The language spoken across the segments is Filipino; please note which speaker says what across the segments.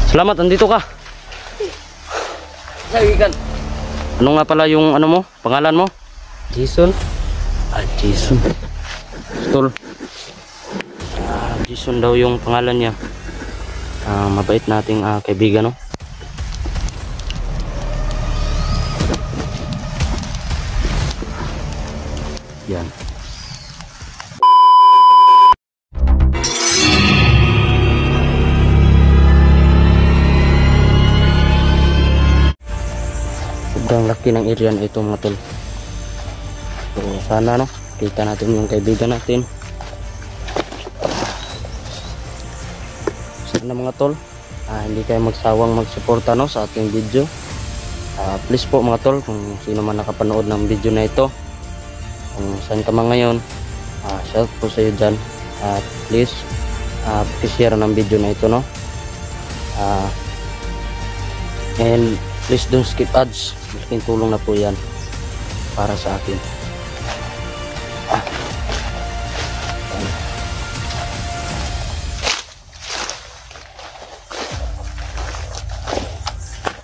Speaker 1: Salamat, andito ka. Sabihan. Ano nga pala yung ano mo? Pangalan mo?
Speaker 2: Jason.
Speaker 1: Jason. Tol. Jason daw yung pangalan niya. Mabait nating kaibigan, no? Yan. Sobrang laki ng area na ito, mga tol. So sana, no, kita natin yung kaibigan natin. Sana, mga tol, hindi kayo magsawang magsuporta, no, sa ating video. Please po, mga tol, kung sino man nakapanood ng video na ito, kung saan ka man ngayon, shout po sa iyo dyan. Please share ng video na ito, no. And please don't skip ads. Malaking tulong na po yan para sa akin.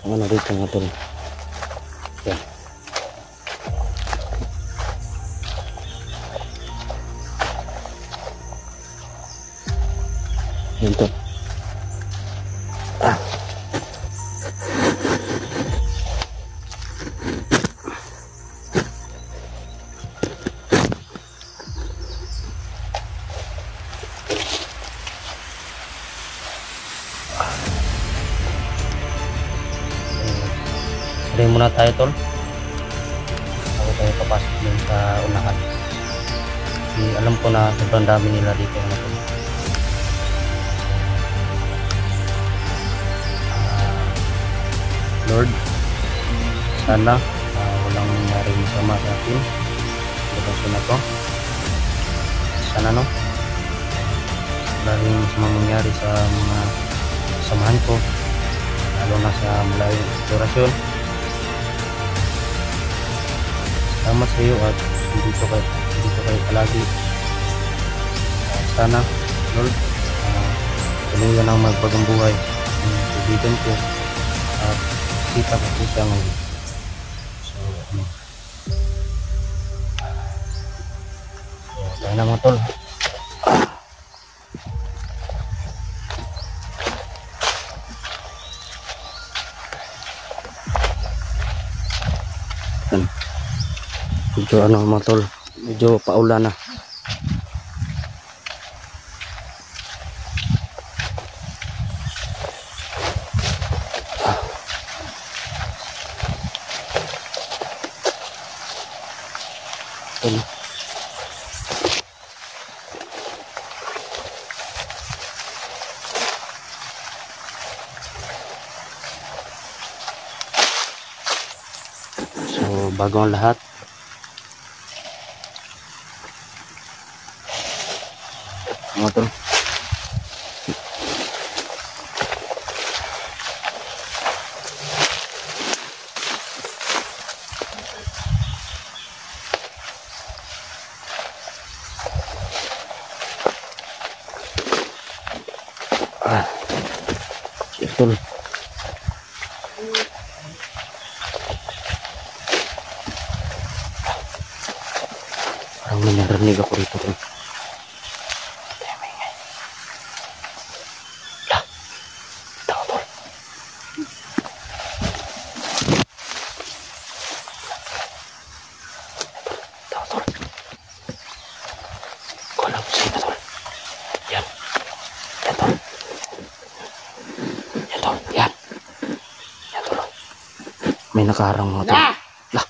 Speaker 1: Ano dito, mga tol? Yan. Yan to. Sabihin muna tayo, tol. Ako tayo papasok din sa unahan. Alam ko na sobrang dami nila dito, mga tol. Lord, sana walang nangyaring sama sa akin. Ito na to. Sana, no, wala rin sama mangyari sa mga samahan ko, lalo na sa malayong eksplorasyon. Salamat sa iyo at dito kayo palagi. Sana, Lord, tuluyan ang magbagong buhay ng kaibigan ko at kita ko po siya ngayon. So tayo na, mga tol. Medyo ano, mga tol, medyo paulan na. So bago ang lahat, mga tol, tol, parang may narinig ako rito, tol. May nakaharang, mga tol. Lah.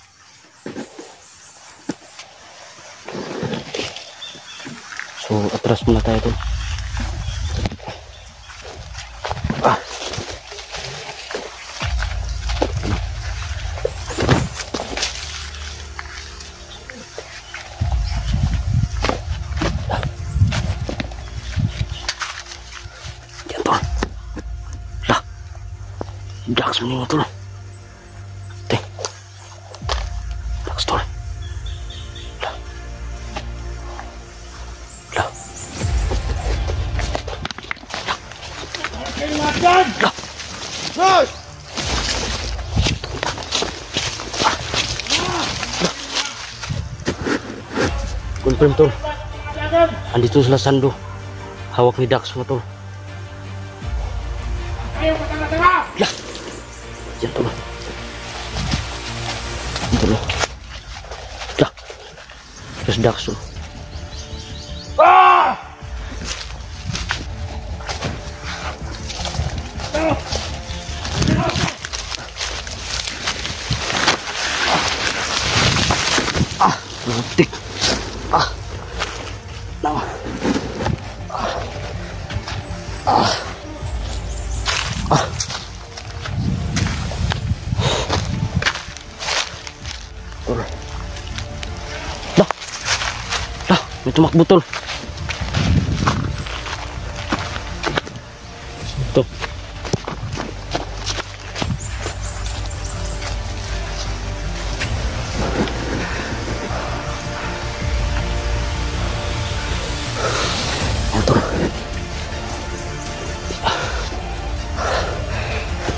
Speaker 1: So atras muna tayo, tol. Yan, tol. Lah. Dax mo mga tol. Confirm tol. Andito sila Sando. Hawak ni Dax mga tol. Ya. Yan tol. Tol. Ya. Terus Dax tol. Nantik. Nah. Dah, may tumakbo tol. Ito.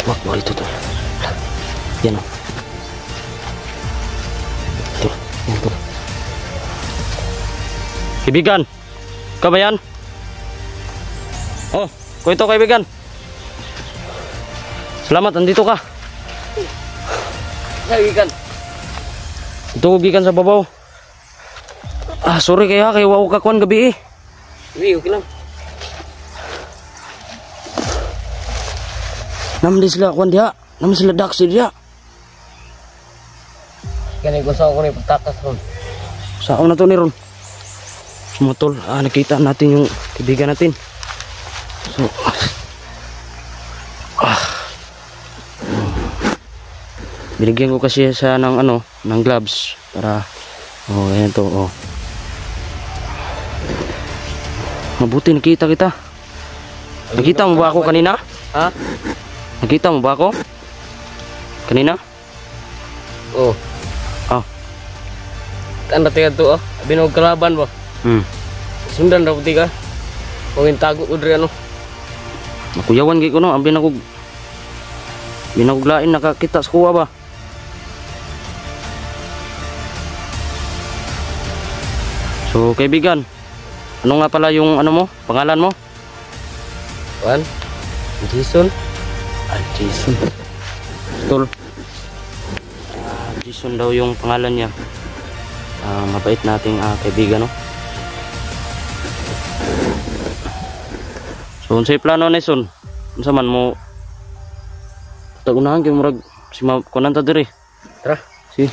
Speaker 1: Tumakbo ito tol. Yan o. Ito. Yan tol. Kaibigan, ka ba yan? Oh, ko ito kaibigan. Salamat, andito ka. Kaibigan. Ito ko gikan sa babaw. Sorry kaya kay wow ka kuan gabi eh.
Speaker 2: Hindi, okay lang.
Speaker 1: Naman din sila kuan diha. Naman sila Dax diha.
Speaker 2: Kaya gusto ko na ipagtakas ron.
Speaker 1: Saan na to ni Ron? Mga tol, nakita natin yung kaibigan natin. So, binigyan ko kasi siya ng ano, ng gloves para ayan to, mabuti nakita kita. Nakita mo ba ako kanina?
Speaker 2: Ha?
Speaker 1: Nakita mo ba ako? Kanina?
Speaker 2: Oo. Ano tingnan to binog kalaban ba? Sundan raw ka. Kung tago ko diri ano.
Speaker 1: Nakuyawan gid ko no, ang binaglain nakakita sa kuwa ba. So kaibigan, ano nga pala yung ano mo, pangalan mo?
Speaker 2: Juan? Jason?
Speaker 1: Jason. Tol. Jason daw yung pangalan niya. Mabait nating kaibigan no. So unsay plano ni Son? Unsa man mo tagunahan kay murag si kunan ta diri.
Speaker 2: Tara,
Speaker 1: Si.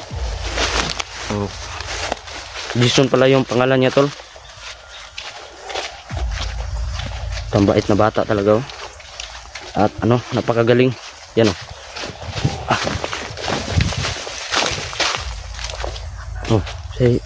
Speaker 1: So Jason pala yung pangalan niya tol. Tambait na bata talaga oh. At ano, napakagaling. Yan oh. Say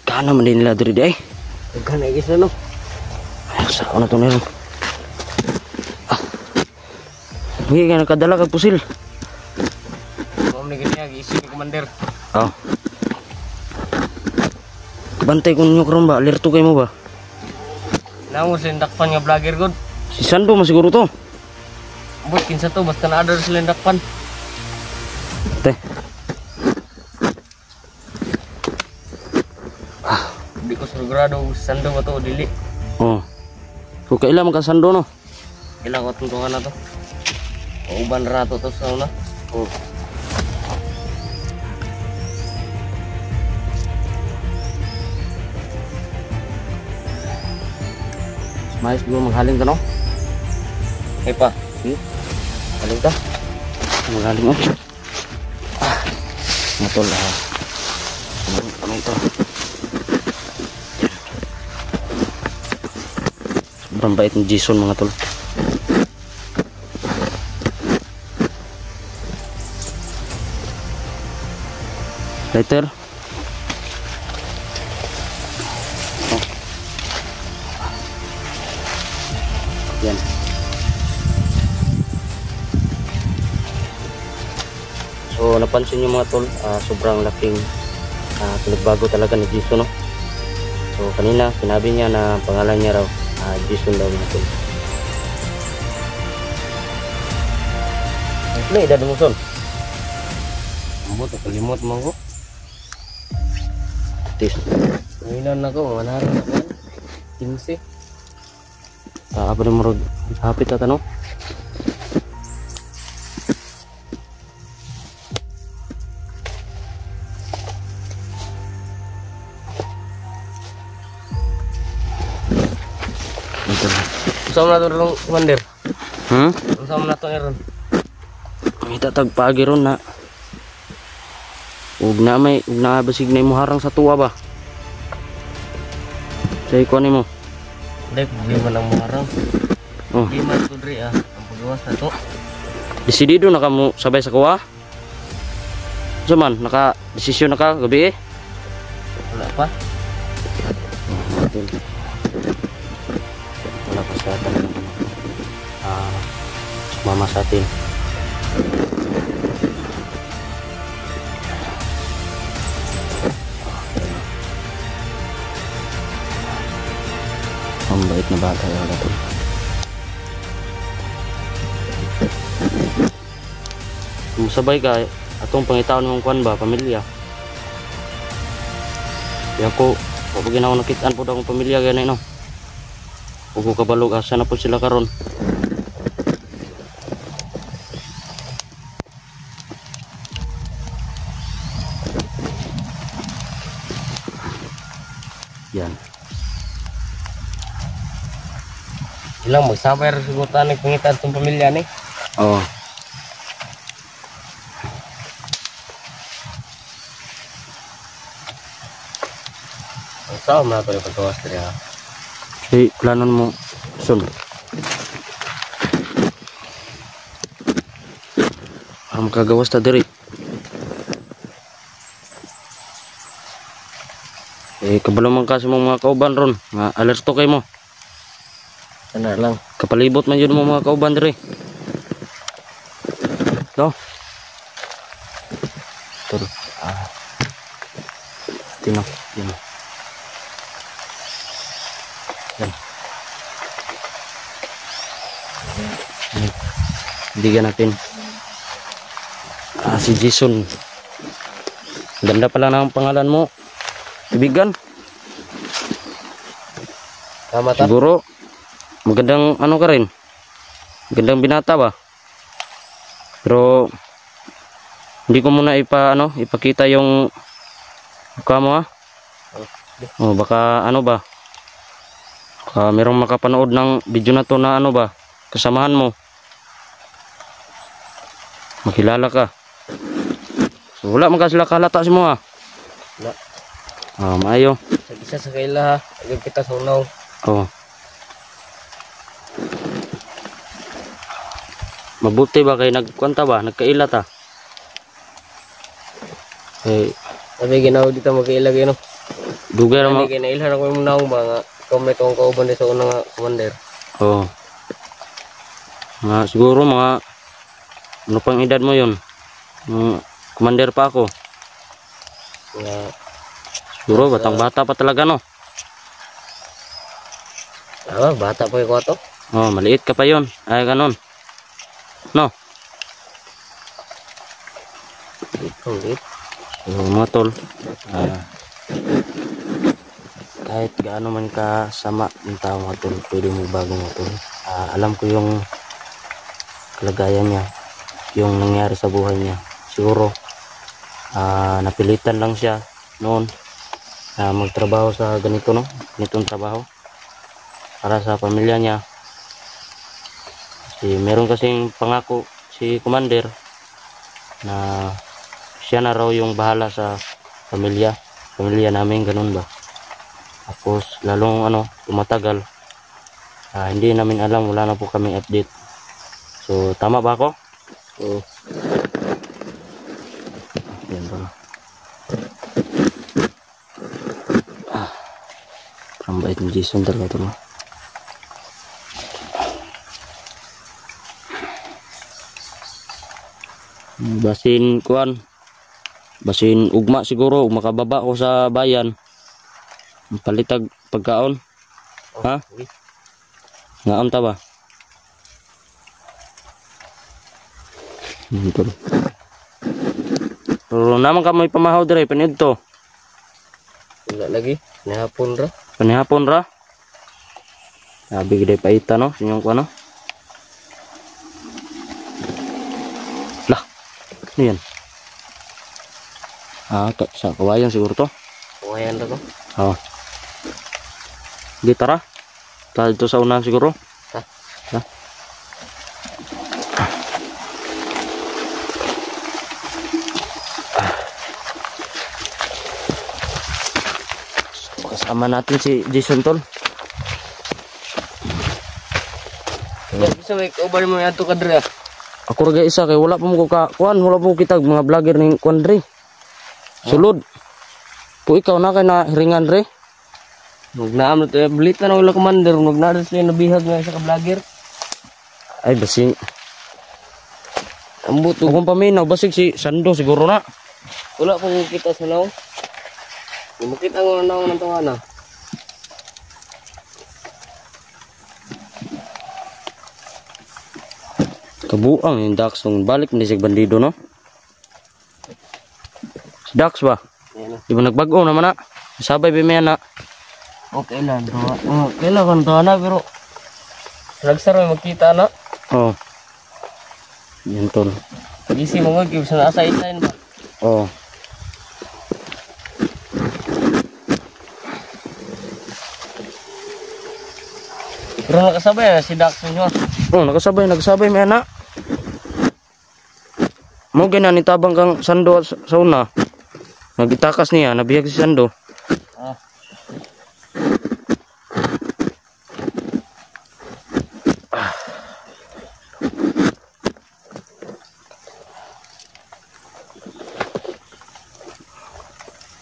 Speaker 1: kana man din nila diri day.
Speaker 2: Daghan na gis na no.
Speaker 1: Sa ano to meron? Hindi ka nakadala kag pusil.
Speaker 2: Mao ni gani agi isip ni commander.
Speaker 1: Bantay ko ninyo karon ba? Alerto kayo mo ba?
Speaker 2: Namo sindakpan nga vlogger god.
Speaker 1: Si Sando masiguro to.
Speaker 2: But kinsa to basta na order sila ndakpan.
Speaker 1: Te.
Speaker 2: Di ko sigurado Sando ba to o dili.
Speaker 1: So kailan man ka Sando no?
Speaker 2: Ilang otong to na to. Uban rato to sa una.
Speaker 1: Mais siguro maghaling ka no?
Speaker 2: Hey pa.
Speaker 1: Haling ka? Maghaling mo. Matol ano ito? Sobrang bait ni Jason mga tol. Lighter. Oh. Yan. So napansin nyo mga tol, sobrang laking pinagbago talaga ni Jason, no? So kanina sinabi niya na pangalan niya raw Jason daw mga tol. Ano edad mo son? Ambot, kalimot mo ko. Tis. Ngayon ako, manarang na ko. 15. Apa na mo hapit at ano? Sama na ito rin, Commander. Sama na ito rin. Kita tagpagi ron na. Huwag na basig na imuharang sa tuwa ba? Sa ikuan mo.
Speaker 2: Hindi, problema lang muharang.
Speaker 1: Oh.
Speaker 2: Hindi man ito rin ang pagawas na ito.
Speaker 1: Desidido na ka mo sabay sa kuwa? Saman, naka-desisyon na ka gabi eh?
Speaker 2: Wala pa.
Speaker 1: Wala pa sa atin. Sumama sa atin. Ang bait na bata yung dato. Musabay ka atong pangitaon mong kwan ba, pamilya. Kaya ko, pag ginawa nakitaan po akong pamilya ganyan, no? Huwag ko kabalog, asa na po sila karon. Yan.
Speaker 2: Ilang magsabay rin sigutan ng pangitan itong pamilya ni.
Speaker 1: Oo.
Speaker 2: Ang saan na ito yung pagkawas rin ha.
Speaker 1: Hey, planon mo, son. Makagawas ta diri. Kabalo man kasi mong mga kauban ron, nga alerto kay mo.
Speaker 2: Sana lang.
Speaker 1: Kapalibot man yun mo mga kauban diri. Ito. Ito. Tino. Yan. Bigyan natin. Si Jason. Ganda pala ng pangalan mo. Ibigan.
Speaker 2: Tama ta?
Speaker 1: Siguro magandang ano ka rin. Magandang binata ba? Pero hindi ko muna ipakita yung mukha mo ha. Oh, baka ano ba? Baka merong makapanood ng video na to na ano ba? Kasamahan mo. Makilala ka. So, wala man ka sila kalata si mo ha.
Speaker 2: Wala.
Speaker 1: Maayo.
Speaker 2: Isa sa kaila ha. Agad kita sa unaw.
Speaker 1: Oh. Mabuti ba kay nagkwanta ba? Nagkailat ha?
Speaker 2: Sabi ginawa dito magkailagay no.
Speaker 1: Dugay ra mo.
Speaker 2: Sabi ginailhan ako yung unaw mga comment kong kauban sa unang nga Commander.
Speaker 1: Oh. Siguro mga ano pang edad mo yun? Commander pa ako. Siguro batang bata pa talaga no?
Speaker 2: Bata pa yung kwato.
Speaker 1: Oh, maliit ka pa yun. Ay, ganon. No?
Speaker 2: Ulit.
Speaker 1: So, mga tol. Kahit gaano man ka sama ng tao mga tol, pwede mo bago mga tol. Alam ko yung kalagayan niya, yung nangyari sa buhay niya. Siguro, napilitan lang siya noon na magtrabaho sa ganito, no? Ganitong trabaho para sa pamilya niya. Meron kasing pangako si Commander na siya na raw yung bahala sa pamilya namin, ganun ba. Tapos lalong tumatagal, hindi namin alam, wala na po kaming update. So tama ba ako? So yan ba. Ang bait ni Jason talaga ito. Basin kuan. Basin ugma siguro, makababa ko sa bayan. Palitag pagkaon. Ha? Ngaon ta ba? Pero naman ka may pamahaw dire panidto.
Speaker 2: Wala lagi. Nahapon ra.
Speaker 1: Panihapon ra. Sabi gede paita no, sinyong ko no. Lah. Ano yan? Sa kawayan siguro to.
Speaker 2: Kawayan ra to.
Speaker 1: Oh. Di tara. Tara dito sa unahan siguro.
Speaker 2: Ha?
Speaker 1: Ha? Kasama natin si Jason tol.
Speaker 2: Ya, bisa may kauban mo ato kadre.
Speaker 1: Ako ra isa kay wala pa mo kuan, wala pa mo kitag mga vlogger ning kuan dre. Sulod. Po ikaw na kay na hiringan re.
Speaker 2: Magnaam na to balita na wala commander, magnaam sila nabihag nga sa ka-vlogger.
Speaker 1: Ay basing.
Speaker 2: Ambot
Speaker 1: Kung paminaw basig si Sando siguro na.
Speaker 2: wala pong kita sa naw. Di makita ko na ng tawana.
Speaker 1: Kabuang yung Dax nung balik ni sig bandido no. Si Dax ba?
Speaker 2: Ayan na.
Speaker 1: Di ba nagbago naman na? Sabay ba may na?
Speaker 2: Okay lang to. Kailangan to na pero nagsaro magkita na.
Speaker 1: Oh. Yan tol.
Speaker 2: Isi mo nga sa nasa isain ba.
Speaker 1: Oh.
Speaker 2: Pero nakasabay na si Dax ninyo.
Speaker 1: Oh, nagsabay may na. Mo ni tabang kang Sando sa una. Nagitakas niya, nabiyag si Sando.
Speaker 2: Ah.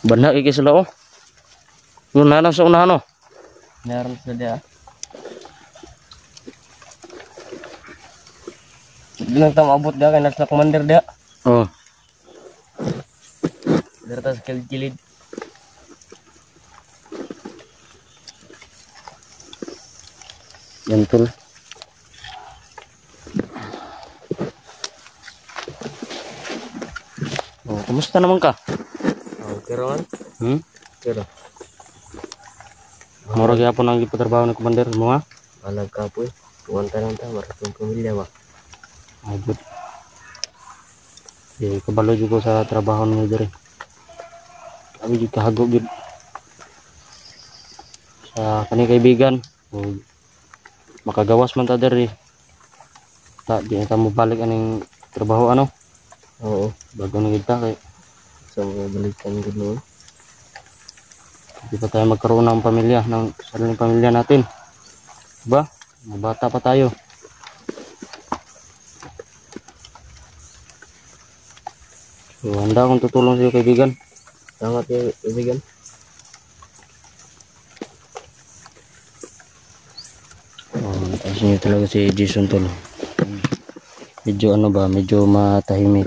Speaker 1: Banda kay sila oh. Yun na lang sa unahan oh.
Speaker 2: Meron sa dia. Bilang tam abot dia kay nasa commander dia.
Speaker 1: Oh.
Speaker 2: Derta sa kilid.
Speaker 1: Yan tol. Oh, kumusta naman ka?
Speaker 2: Okay raman. Pero
Speaker 1: Mura gyapon ang gipatrabaho ni commander mo ha?
Speaker 2: alag ka po eh. Tuwan ka lang ta, maratong pamilya ba?
Speaker 1: Ay good. Di kabalo jud ko sa trabaho mo dire. Abi jud kahago jud. Sa kani kaibigan, makagawas man ta dire. Ta di na ta mo balik aning trabaho ano?
Speaker 2: Oo.
Speaker 1: Bago na kita kay
Speaker 2: So balikan gud no.
Speaker 1: di pa tayo magkaroon ng pamilya, ng sariling pamilya natin. Diba? Mabata pa tayo. So, handa akong tutulong sa iyo kaibigan.
Speaker 2: Salamat kaibigan.
Speaker 1: Tapos niyo talaga si Jason tol. Medyo ano ba, medyo matahimik.